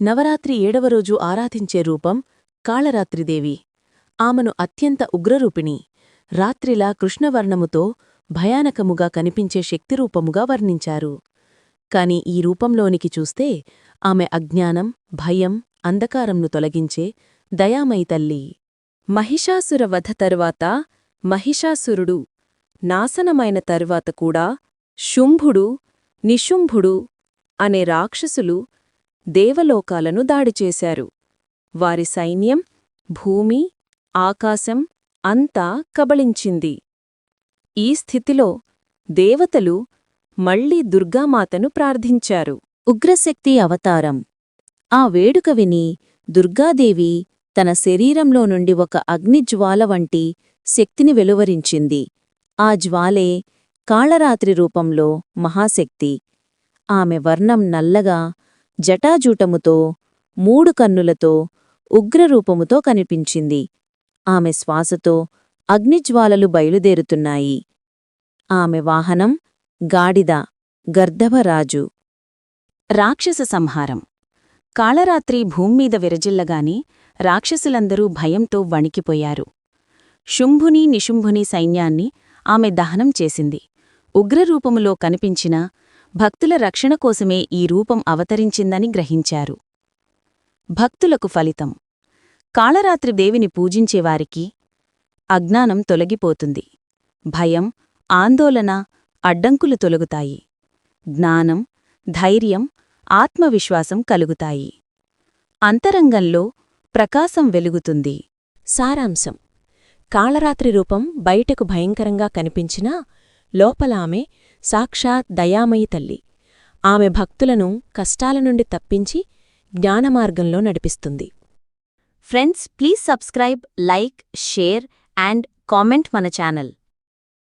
నవరాత్రి 7వ రోజు ఆరాధించే రూపం కాళరాత్రిదేవి. ఆమెను అత్యంత ఉగ్రరూపిణి, రాత్రిలా కృష్ణవర్ణముతో భయానకముగా కనిపించే శక్తిరూపముగా వర్ణించారు. కాని ఈ రూపంలోనికి చూస్తే ఆమె అజ్ఞానం, భయం, అంధకారంను తొలగించే దయామయి తల్లి. మహిషాసుర వధ తరువాత మహిషాసురుడు నాశనమైన తరువాత కూడా శుంభుడు, నిశుంభుడు అనే రాక్షసులు దేవలోకాలను దాడిచేశారు. వారి సైన్యం భూమి, ఆకాశం అంతా కబళించింది. ఈ స్థితిలో దేవతలు మళ్లీ దుర్గామాతను ప్రార్థించారు. ఉగ్రశక్తి అవతారం. ఆ వేడుక విని దుర్గాదేవి తన శరీరంలో నుండి ఒక అగ్నిజ్వాల వంటి శక్తిని వెలువరించింది. ఆ జ్వాలే కాళరాత్రి రూపంలో మహాశక్తి. ఆమె వర్ణం నల్లగా, జటాజూటముతో, 3 కన్నులతో, ఉగ్రరూపముతో కనిపించింది. ఆమె శ్వాసతో అగ్నిజ్వాలలు బయలుదేరుతున్నాయి. ఆమె వాహనం గాడిద, గర్దభరాజు. రాక్షస సంహారం. కాళరాత్రి భూమ్మీద విరజిల్లగానే రాక్షసులందరూ భయంతో వణికిపోయారు. శుంభుని, నిశుంభుని సైన్యాన్ని ఆమె దహనం చేసింది. ఉగ్రరూపములో కనిపించిన భక్తుల రక్షణ కోసమే ఈ రూపం అవతరించిందని గ్రహించారు. భక్తులకు ఫలితం. కాళరాత్రి దేవిని పూజించేవారికి అజ్ఞానం తొలగిపోతుంది. భయం, ఆందోళన, అడ్డంకులు తొలగుతాయి. జ్ఞానం, ధైర్యం, ఆత్మవిశ్వాసం కలుగుతాయి. అంతరంగంలో ప్రకాశం వెలుగుతుంది. సారాంశం. కాళరాత్రి రూపం బయటకు భయంకరంగా కనిపించినా లోపల ఆమె సాక్షాత్ దయామయి తల్లి. ఆమె భక్తులను కష్టాల నుండి తప్పించి జ్ఞానమార్గంలో నడిపిస్తుంది. Friends, please subscribe, like, share and comment మన ఛానల్.